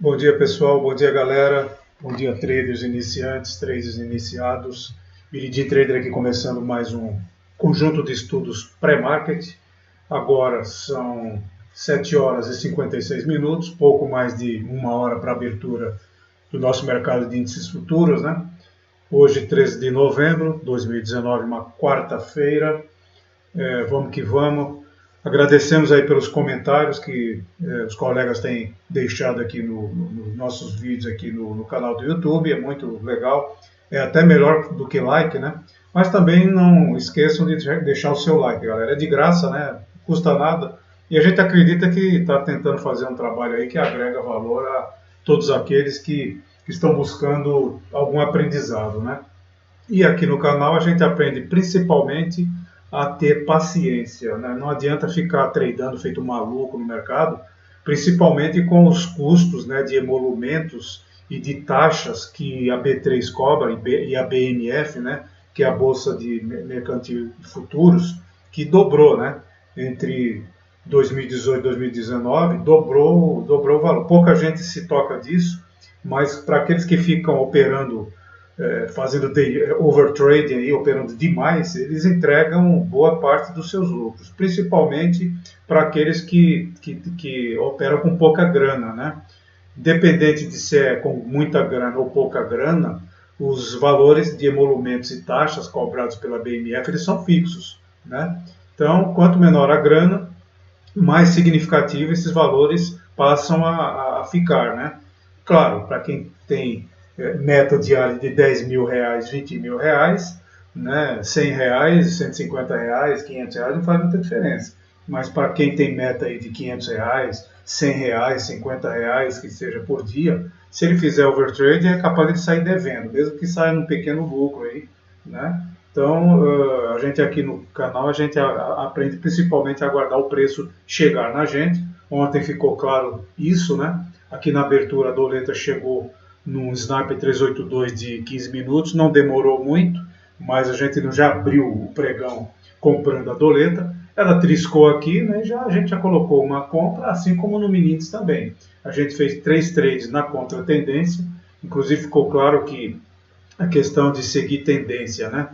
Bom dia, pessoal. Bom dia, galera. Bom dia, traders iniciantes, traders iniciados. Billy Trader aqui começando mais um conjunto de estudos pré-market. Agora são 7 horas e 56 minutos, pouco mais de uma hora para a abertura do nosso mercado de índices futuros, né? Hoje, 13 de novembro de 2019, uma quarta-feira. Vamos que vamos. Agradecemos aí pelos comentários que os colegas têm deixado aqui nos nossos vídeos aqui no canal do YouTube, é muito legal, é até melhor do que like, né? Mas também não esqueçam de deixar o seu like, galera, é de graça, né? Não custa nada, e a gente acredita que está tentando fazer um trabalho aí que agrega valor a todos aqueles que estão buscando algum aprendizado, né? E aqui no canal a gente aprende principalmente a ter paciência, né? Não adianta ficar tradando feito maluco no mercado, principalmente com os custos, né, de emolumentos e de taxas que a B3 cobra e a BMF, né, que é a Bolsa de Mercantil de Futuros, que dobrou, né, entre 2018 e 2019, dobrou o valor. Pouca gente se toca disso, mas para aqueles que ficam operando fazendo overtrading aí, operando demais, eles entregam boa parte dos seus lucros, principalmente para aqueles que operam com pouca grana, né? Independente de se é com muita grana ou pouca grana, os valores de emolumentos e taxas cobrados pela BMF eles são fixos, né? Então, quanto menor a grana, mais significativo esses valores passam a ficar, né? Claro, para quem tem meta diária de 10 mil reais, 20 mil reais, né, 100 reais, 150 reais, 500 reais, não faz muita diferença. Mas para quem tem meta aí de 500 reais, 100 reais, 50 reais, que seja por dia, se ele fizer overtrade, é capaz de sair devendo, mesmo que saia num pequeno lucro aí, né? Então, a gente aqui no canal, a gente aprende principalmente a aguardar o preço chegar na gente. Ontem ficou claro isso, né? Aqui na abertura a doleta chegou num Snap 382 de 15 minutos, não demorou muito, mas a gente já abriu o pregão comprando a doleta. Ela triscou aqui, né? A gente já colocou uma compra, assim como no Minites também. A gente fez 3 trades na contra-tendência, inclusive ficou claro que a questão de seguir tendência, né?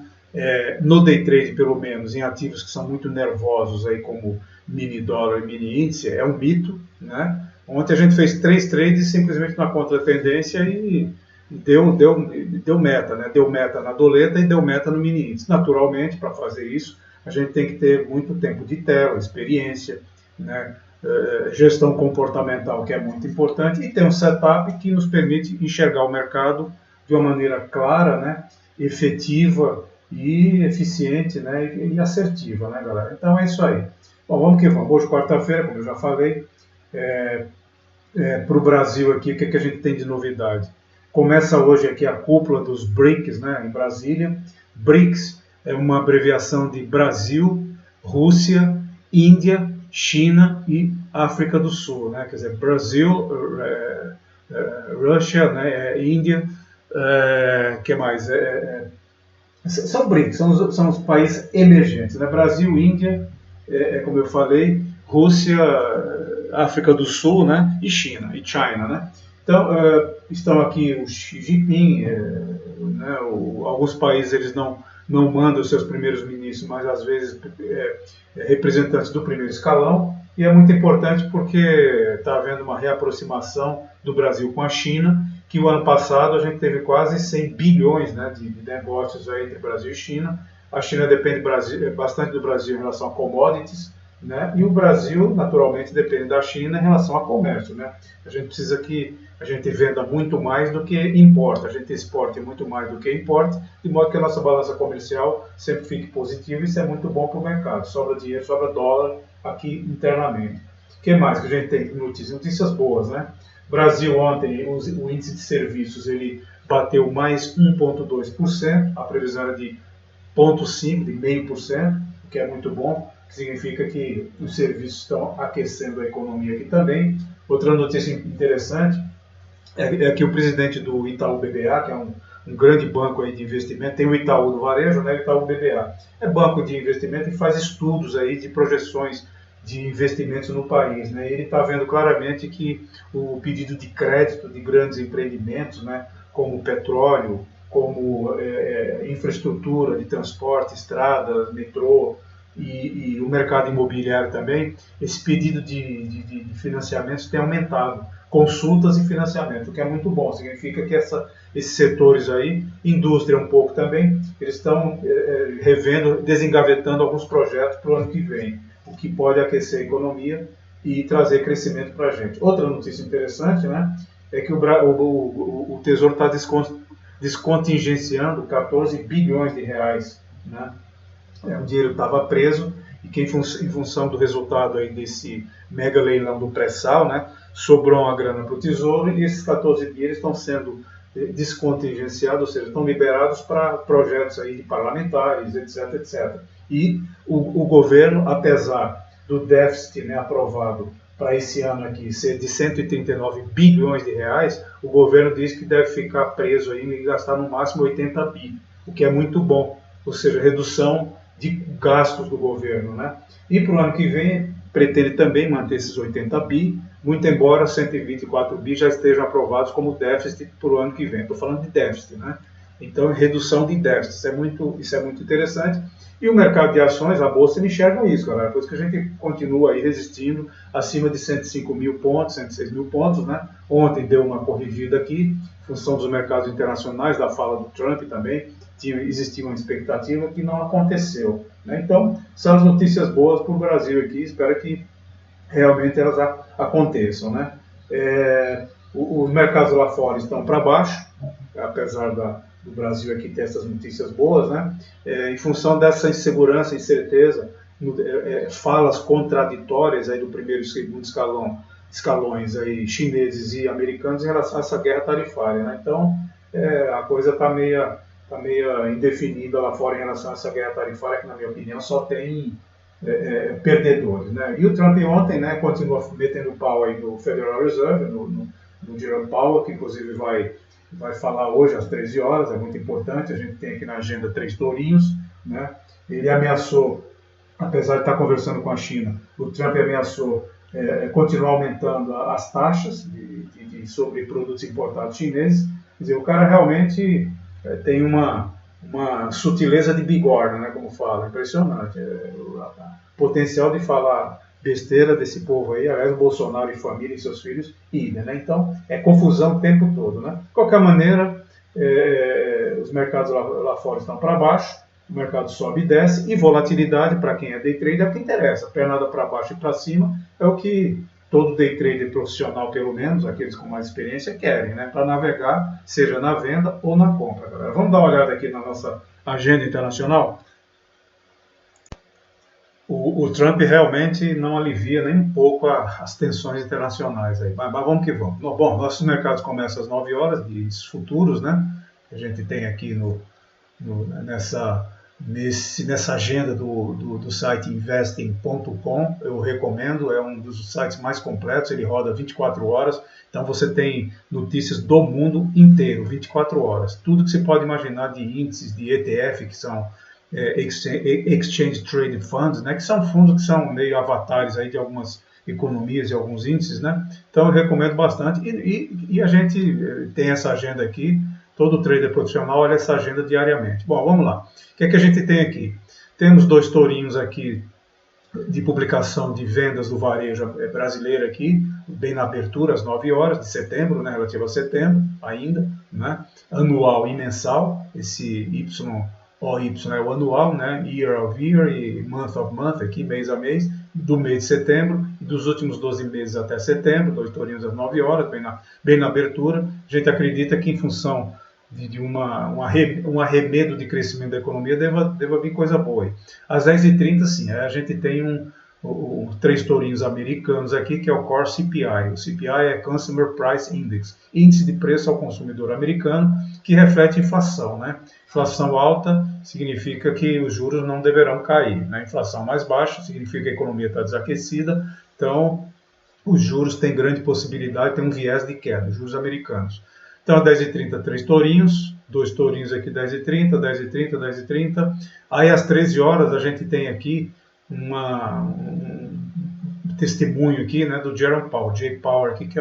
No day trade, pelo menos, em ativos que são muito nervosos, aí, como mini dólar e mini índice, é um mito, né? Ontem a gente fez 3 trades simplesmente na contra-tendência e deu meta, né? Deu meta na doleta e deu meta no mini índice. Naturalmente, para fazer isso, a gente tem que ter muito tempo de tela, experiência, né? Gestão comportamental, que é muito importante, e ter um setup que nos permite enxergar o mercado de uma maneira clara, né? Efetiva e eficiente, né? E assertiva, né, galera? Então é isso aí. Bom, vamos que vamos. Hoje, quarta-feira, como eu já falei, para o Brasil aqui, o que a gente tem de novidade? Começa hoje aqui a cúpula dos BRICS, né, em Brasília. BRICS é uma abreviação de Brasil, Rússia, Índia, China e África do Sul, né? Quer dizer, Brasil, Rússia, né, Índia, que mais? São BRICS, são os países emergentes, né? Brasil, Índia, como eu falei, Rússia, África do Sul, né? E China, né? Então, estão aqui o Xi Jinping, né? Alguns países eles não mandam os seus primeiros ministros, mas às vezes representantes do primeiro escalão, e é muito importante porque está havendo uma reaproximação do Brasil com a China, que o ano passado a gente teve quase 100 bilhões, né, de negócios aí entre Brasil e China. A China depende bastante do Brasil em relação a commodities, né, e o Brasil, naturalmente, depende da China em relação a comércio, né. A gente precisa que a gente venda muito mais do que importa, a gente exporte muito mais do que importa, de modo que a nossa balança comercial sempre fique positiva. Isso é muito bom para o mercado. Sobra dinheiro, sobra dólar aqui internamente. O que mais que a gente tem de notícias? Notícias boas, né? Brasil ontem, o índice de serviços ele bateu mais 1,2%, a previsão era de 0,5%, de 0,5%, o que é muito bom, que significa que os serviços estão aquecendo a economia aqui também. Outra notícia interessante é que o presidente do Itaú BBA, que é um grande banco aí de investimento, tem o Itaú do varejo, né, o Itaú BBA. É banco de investimento e faz estudos aí de projeções de investimentos no país, né? Ele está vendo claramente que o pedido de crédito de grandes empreendimentos, né, como petróleo, como infraestrutura de transporte, estradas, metrô e o mercado imobiliário também, esse pedido de financiamentos tem aumentado, consultas e financiamento, o que é muito bom, significa que esses setores aí, indústria um pouco também, eles estão revendo, desengavetando alguns projetos para o ano que vem, o que pode aquecer a economia e trazer crescimento para a gente. Outra notícia interessante, né, é que o Tesouro está descontingenciando 14 bilhões de reais, né? O dinheiro estava preso e que em função do resultado aí desse mega leilão do pré-sal, né, sobrou uma grana para o Tesouro e esses 14 bilhões estão sendo descontingenciados, ou seja, estão liberados para projetos aí de parlamentares, etc, etc. E o governo, apesar do déficit, né, aprovado para esse ano aqui ser de 139 bilhões de reais, o governo diz que deve ficar preso aí e gastar no máximo 80 bi, o que é muito bom, ou seja, redução de gastos do governo, né? E para o ano que vem pretende também manter esses 80 bi, muito embora 124 bi já estejam aprovados como déficit para o ano que vem. Estou falando de déficit, né? Então, redução de déficit, isso é muito interessante. E o mercado de ações, a Bolsa, enxerga isso, galera. Por isso que a gente continua aí resistindo acima de 105 mil pontos, 106 mil pontos, né? Ontem deu uma corrigida aqui, em função dos mercados internacionais, da fala do Trump também, existia uma expectativa que não aconteceu, né? Então, são as notícias boas para o Brasil aqui, espero que realmente elas aconteçam, né? Os mercados lá fora estão para baixo, apesar do Brasil aqui ter essas notícias boas, né? Em função dessa insegurança, incerteza, falas contraditórias aí do primeiro e segundo escalões aí, chineses e americanos em relação a essa guerra tarifária, né? Então, a coisa está meio indefinida lá fora em relação a essa guerra tarifária, que na minha opinião só tem perdedores, né? E o Trump ontem, né, continua metendo pau aí no Federal Reserve, no Jerome Powell, que inclusive vai falar hoje às 13 horas, é muito importante, a gente tem aqui na agenda 3 tourinhos, né? Ele ameaçou, apesar de estar conversando com a China, o Trump ameaçou continuar aumentando as taxas sobre produtos importados chineses. Quer dizer, o cara realmente tem uma sutileza de bigorna, né, como fala, impressionante. O potencial de falar besteira desse povo aí, aliás, o Bolsonaro e família e seus filhos, idem, né? Então, é confusão o tempo todo, né? De qualquer maneira, os mercados lá fora estão para baixo, o mercado sobe e desce, e volatilidade, para quem é day trader, é o que interessa. Pernada para baixo e para cima é o que todo day trader profissional, pelo menos, aqueles com mais experiência, querem, né? Para navegar, seja na venda ou na compra, galera. Vamos dar uma olhada aqui na nossa agenda internacional? O Trump realmente não alivia nem um pouco as tensões internacionais aí, mas vamos que vamos. Bom, nossos mercados começam às 9 horas, de futuros, né? A gente tem aqui nessa agenda do site investing.com, eu recomendo, é um dos sites mais completos, ele roda 24 horas, então você tem notícias do mundo inteiro, 24 horas. Tudo que você pode imaginar de índices, de ETF, que são Exchange Traded Funds, né, que são fundos que são meio avatares aí de algumas economias e alguns índices, né? Então eu recomendo bastante e a gente tem essa agenda aqui, todo trader profissional olha essa agenda diariamente. Bom, vamos lá. O que é que a gente tem aqui? Temos 2 tourinhos aqui de publicação de vendas do varejo brasileiro aqui, bem na abertura, às 9 horas de setembro, né, relativo a setembro ainda, né? Anual e mensal, esse OY é o anual, né? Year of Year e Month of Month, aqui mês a mês, do mês de setembro e dos últimos 12 meses até setembro, 2 tourinhos às 9 horas, bem na abertura. A gente acredita que em função de um arremedo de crescimento da economia deva vir coisa boa aí. Às 10h30, sim, a gente tem 3 tourinhos americanos aqui, que é o Core CPI. O CPI é Consumer Price Index, índice de preço ao consumidor americano, que reflete inflação, né? Inflação alta significa que os juros não deverão cair, né? Inflação mais baixa significa que a economia está desaquecida, então os juros têm grande possibilidade, tem um viés de queda, juros americanos. Então, às 10h30, 3 tourinhos, 2 tourinhos aqui, 10h30, 10h30, 10h30. Aí, às 13 horas, a gente tem aqui testemunho aqui, né, do Jerome Powell, Jay Powell aqui, que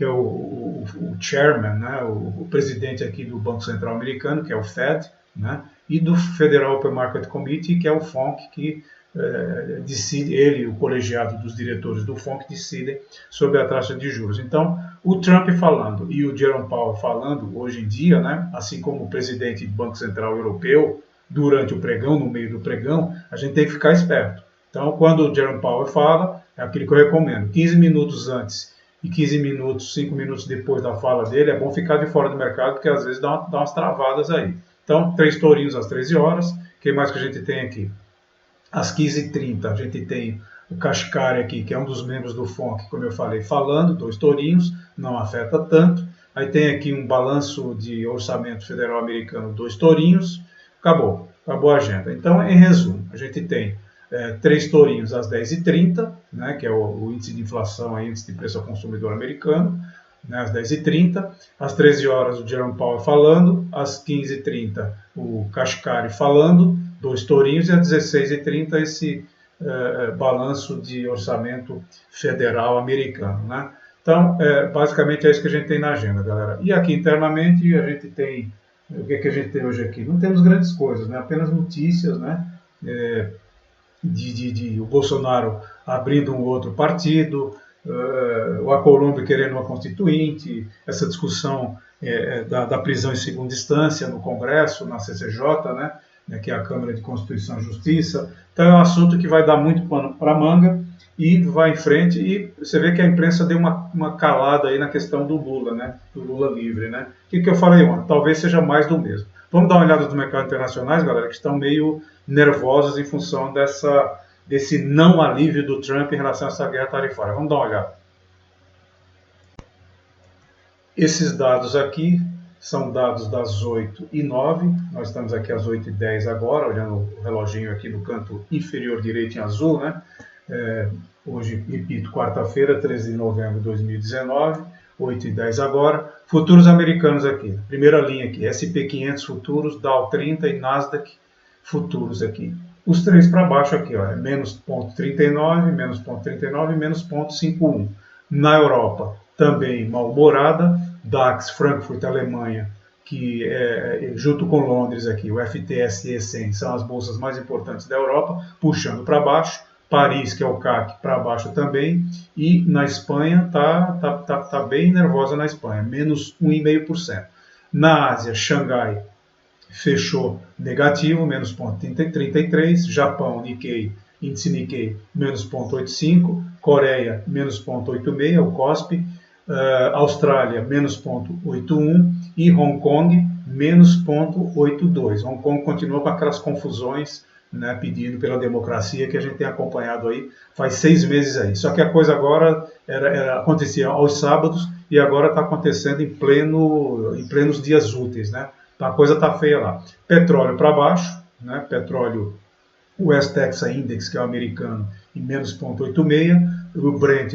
é o chairman, né, o presidente aqui do Banco Central Americano, que é o Fed, né, e do Federal Open Market Committee, que é o FONC, que decide, ele e o colegiado dos diretores do FONC decidem sobre a taxa de juros. Então, o Trump falando e o Jerome Powell falando hoje em dia, né, assim como o presidente do Banco Central Europeu, durante o pregão, no meio do pregão, a gente tem que ficar esperto. Então, quando o Jerome Powell fala, é aquilo que eu recomendo, 15 minutos antes e 15 minutos, 5 minutos depois da fala dele, é bom ficar de fora do mercado, porque às vezes dá umas travadas aí. Então, 3 tourinhos às 13 horas, o que mais que a gente tem aqui? Às 15h30, a gente tem o Kashkari aqui, que é um dos membros do FONC, como eu falei, falando, 2 tourinhos, não afeta tanto. Aí tem aqui um balanço de orçamento federal americano, 2 tourinhos, acabou a agenda. Então, em resumo, a gente tem 3 tourinhos às 10h30, né, que é o índice de inflação, índice de preço ao consumidor americano, né, às 10h30, às 13 horas o Jerome Powell falando, às 15h30 o Kashkari falando, 2 tourinhos, e às 16h30 esse balanço de orçamento federal americano, né? Então, basicamente é isso que a gente tem na agenda, galera. E aqui internamente a gente tem, o que a gente tem hoje aqui? Não temos grandes coisas, né? Apenas notícias, né? De o Bolsonaro abrindo um outro partido, o Alcolumbre querendo uma constituinte, essa discussão da prisão em segunda instância no Congresso, na CCJ, né? Que é a Câmara de Constituição e Justiça. Então é um assunto que vai dar muito pano para manga e vai em frente, e você vê que a imprensa deu uma calada aí na questão do Lula, né? Do Lula livre, né? O que eu falei ontem? Talvez seja mais do mesmo. Vamos dar uma olhada nos mercados internacionais, galera, que estão meio nervosos em função desse não alívio do Trump em relação a essa guerra tarifária. Vamos dar uma olhada. Esses dados aqui são dados das 8h09, nós estamos aqui às 8h10 agora, olhando o reloginho aqui no canto inferior direito em azul, né? Hoje, repito, quarta-feira, 13 de novembro de 2019, 8h10 agora. Futuros americanos aqui, primeira linha aqui, SP 500 futuros, Dow 30 e Nasdaq futuros aqui. Os 3 para baixo aqui, ó, menos 0,39, menos 0,39 e menos 0,51. Na Europa, também mal-humorada, DAX, Frankfurt, Alemanha, que junto com Londres aqui, o FTSE 100 são as bolsas mais importantes da Europa, puxando para baixo. Paris, que é o CAC, para baixo também. E na Espanha, tá bem nervosa na Espanha, menos 1,5%. Na Ásia, Xangai fechou negativo, menos 0,33%. Japão, Nikkei, índice Nikkei, menos 0,85%. Coreia, menos 0,86%, o KOSPI. Austrália, menos 0,81%. E Hong Kong, menos 0,82%. Hong Kong continua com aquelas confusões, né, pedindo pela democracia, que a gente tem acompanhado aí faz 6 meses aí. Só que a coisa agora acontecia aos sábados e agora está acontecendo em plenos dias úteis, né? Então a coisa está feia lá. Petróleo para baixo, né? Petróleo, o West Texas Index, que é o americano, em menos 0,86%. O Brent,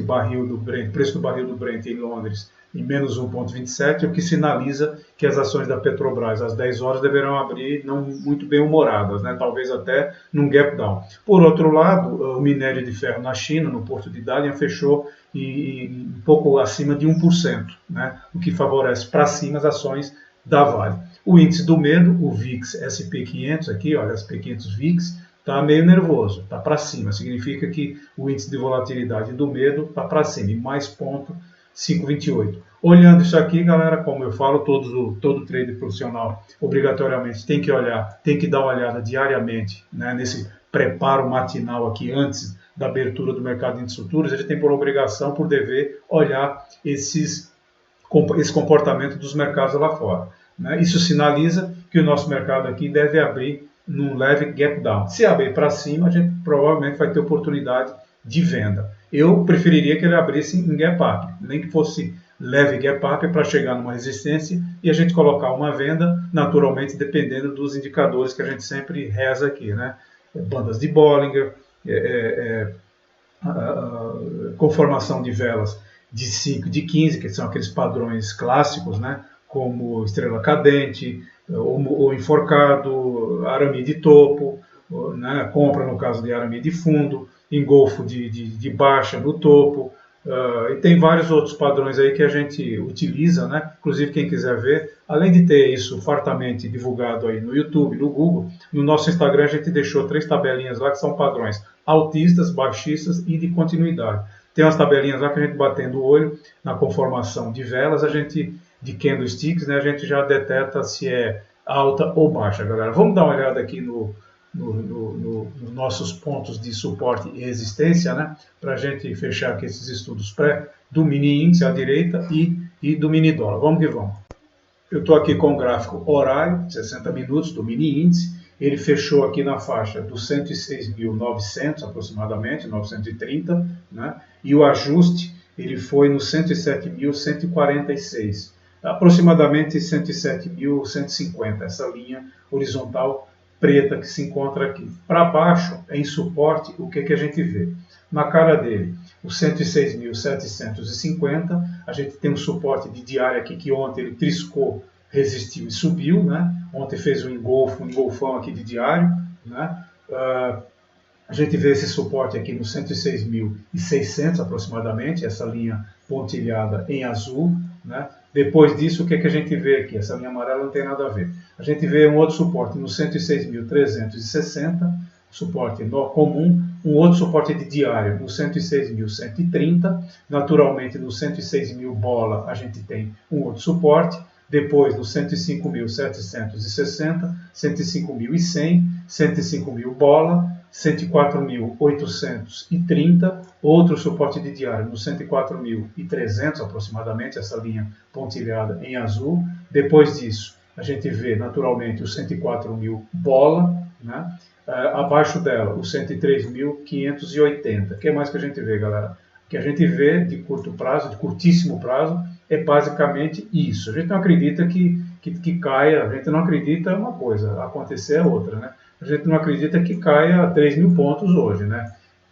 preço do barril do Brent em Londres, em menos 1,27%, o que sinaliza que as ações da Petrobras às 10 horas deverão abrir não muito bem humoradas, né? Talvez até num gap down. Por outro lado, o minério de ferro na China, no porto de Dalian, fechou um pouco acima de 1%, né? O que favorece para cima as ações da Vale. O índice do medo, o VIX SP 500 aqui, olha, SP 500 VIX, está meio nervoso, está para cima. Significa que o índice de volatilidade do medo está para cima, em mais 0,528. Olhando isso aqui, galera, como eu falo, todo trader profissional obrigatoriamente tem que olhar, tem que dar uma olhada diariamente, né, nesse preparo matinal aqui antes da abertura do mercado de índices futuros. A gente tem por obrigação, por dever, olhar esse comportamento dos mercados lá fora, né? Isso sinaliza que o nosso mercado aqui deve abrir num leve gap down. Se abrir para cima, a gente provavelmente vai ter oportunidade de venda. Eu preferiria que ele abrisse em gap up, nem que fosse leve gap up para chegar numa resistência e a gente colocar uma venda, naturalmente dependendo dos indicadores que a gente sempre reza aqui, né? Bandas de Bollinger, conformação de velas de 5, de 15, que são aqueles padrões clássicos, né? Como estrela cadente, ou enforcado, arame de topo, né? Compra no caso de arame de fundo. engolfo de baixa no topo, e tem vários outros padrões aí que a gente utiliza, né? Inclusive quem quiser ver, além de ter isso fartamente divulgado aí no YouTube, no Google, no nosso Instagram a gente deixou 3 tabelinhas lá que são padrões altistas, baixistas e de continuidade. Tem umas tabelinhas lá que a gente batendo o olho na conformação de velas, a gente de candlesticks, né? A gente já detecta se é alta ou baixa, galera. Vamos dar uma olhada aqui nos nossos pontos de suporte e resistência, né? Para a gente fechar aqui esses estudos pré do mini índice à direita e do mini dólar. Vamos que vamos. Eu estou aqui com o gráfico horário, 60 minutos do mini índice. Ele fechou aqui na faixa dos 106.900 aproximadamente, 930, né? E o ajuste ele foi no 107.146, aproximadamente 107.150, essa linha horizontal preta que se encontra aqui. Para baixo, em suporte, o que a gente vê? Na cara dele, o 106.750, a gente tem um suporte de diária aqui que ontem ele triscou, resistiu e subiu, né? Ontem fez um engolfão aqui de diário, né? A gente vê esse suporte aqui no 106.600 aproximadamente, essa linha pontilhada em azul, né? Depois disso, o que a gente vê aqui? Essa linha amarela não tem nada a ver. A gente vê um outro suporte no 106.360, suporte comum, um outro suporte de diário no 106.130, naturalmente no 106.000 bola a gente tem um outro suporte, depois no 105.760, 105.100, 105.000 bola, 104.830, outro suporte de diário no 104.300 aproximadamente, essa linha pontilhada em azul. Depois disso, a gente vê naturalmente o 104.000 bola, né? Abaixo dela o 103.580. O que mais que a gente vê, galera? O que a gente vê de curto prazo, de curtíssimo prazo, é basicamente isso. A gente não acredita que caia, a gente não acredita uma coisa, acontecer é outra, né? A gente não acredita que caia 3.000 pontos hoje, né?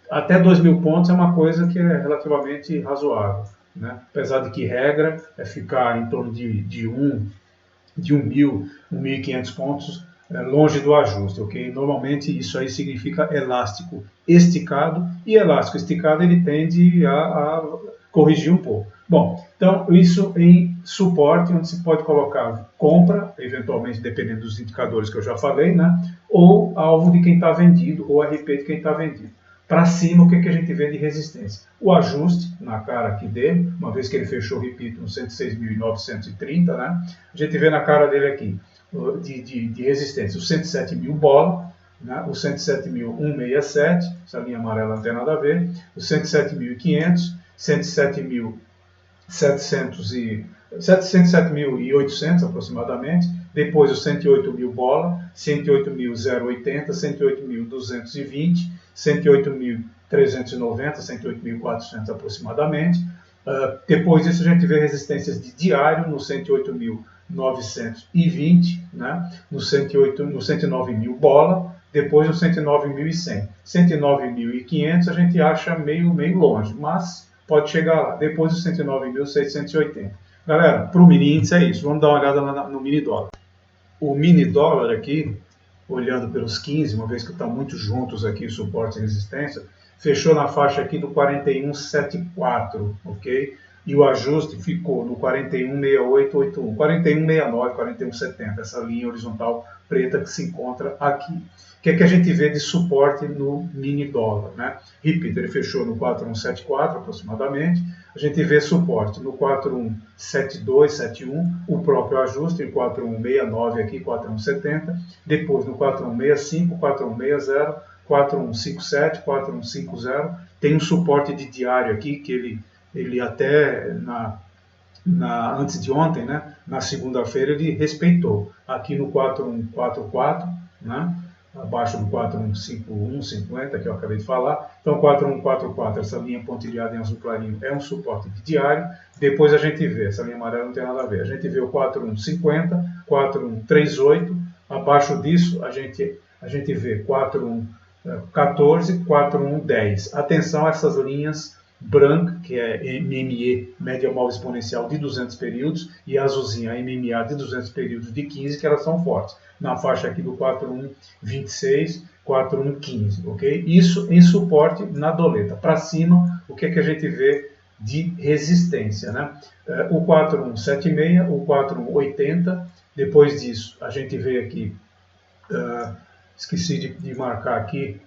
Até 2.000 pontos é uma coisa que é relativamente razoável, né? Apesar de que regra é ficar em torno de 1.000, 1.500 pontos longe do ajuste, ok? Normalmente isso aí significa elástico esticado, e elástico esticado ele tende a corrigir um pouco. Bom, então isso em suporte, onde se pode colocar compra, eventualmente dependendo dos indicadores que eu já falei, né? Ou alvo de quem está vendido, ou RP de quem está vendido. Para cima, o que a gente vê de resistência? O ajuste na cara aqui dele, uma vez que ele fechou, repito, no 106.930, né? A gente vê na cara dele aqui de resistência o 107.000 bola, né? O 107.167, essa linha amarela não tem nada a ver, o 107.500, 107.800 aproximadamente, depois o 108.000 bola, 108.080, 108.220, 108.390, 108.400 aproximadamente. Depois disso a gente vê resistências de diário no 108.920, né? no 109.000 bola, depois no 109.100. 109.500 a gente acha meio longe, mas pode chegar lá. Depois dos 109.680. Galera, para o mini índice é isso. Vamos dar uma olhada no mini dólar. O mini dólar aqui, olhando pelos 15, uma vez que estão muito juntos aqui, o suporte e resistência, fechou na faixa aqui do 41,74, ok? E o ajuste ficou no 41,6881, 41,69, 41,70, essa linha horizontal preta que se encontra aqui. O que a gente vê de suporte no mini dólar, né? Repito, ele fechou no 4174 aproximadamente. A gente vê suporte no 417271, o próprio ajuste em 4169 aqui, 4170. Depois no 4165, 4160, 4157, 4150. Tem um suporte de diário aqui que ele até antes de ontem, né? Na segunda-feira ele respeitou. Aqui no 4144, né? Abaixo do 4151,50 que eu acabei de falar. Então 4144, essa linha pontilhada em azul clarinho é um suporte de diário. Depois a gente vê, essa linha amarela não tem nada a ver, a gente vê o 4150, 4138, abaixo disso a gente vê 4114, 4110. Atenção a essas linhas branca, que é MME, média móvel exponencial de 200 períodos, e a azulzinha, a MMA de 200 períodos de 15, que elas são fortes. Na faixa aqui do 4126, 4115, ok? Isso em suporte na doleta. Para cima, o que é que a gente vê de resistência, né? O 4176, o 4180, depois disso a gente vê aqui, esqueci de marcar aqui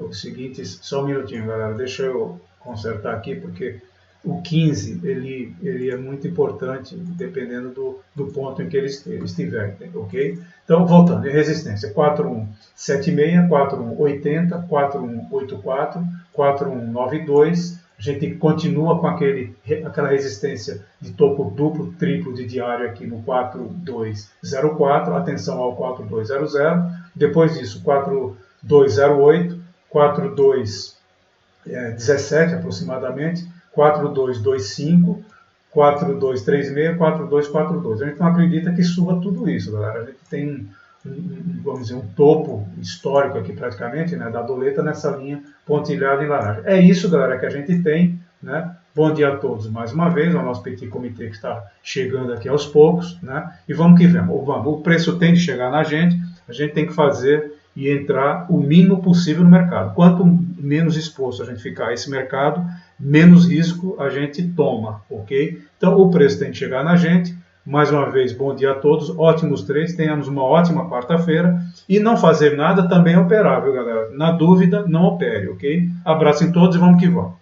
o seguinte, só um minutinho, galera, deixa eu consertar aqui, porque o 15 ele é muito importante dependendo do ponto em que ele estiver, ok? Então, voltando, resistência 4176, 4180, 4184, 4192, a gente continua com aquela resistência de topo duplo, triplo de diário aqui no 4204, atenção ao 4200, depois disso 4208, 4217 aproximadamente, 4225, 4236, 4242. A gente não acredita que suba tudo isso, galera. A gente tem vamos dizer, um topo histórico aqui praticamente, né, da doleta nessa linha pontilhada em laranja. É isso, galera, que a gente tem, né? Bom dia a todos mais uma vez, ao nosso petit comitê que está chegando aqui aos poucos, né? E vamos que vamos. O preço tem de chegar na gente, a gente tem que fazer e entrar o mínimo possível no mercado. Quanto menos exposto a gente ficar a esse mercado, menos risco a gente toma, ok? Então o preço tem que chegar na gente. Mais uma vez, bom dia a todos, ótimos trades, tenhamos uma ótima quarta-feira e não fazer nada também é operável, galera. Na dúvida, não opere, ok? Abraço em todos e vamos que vamos.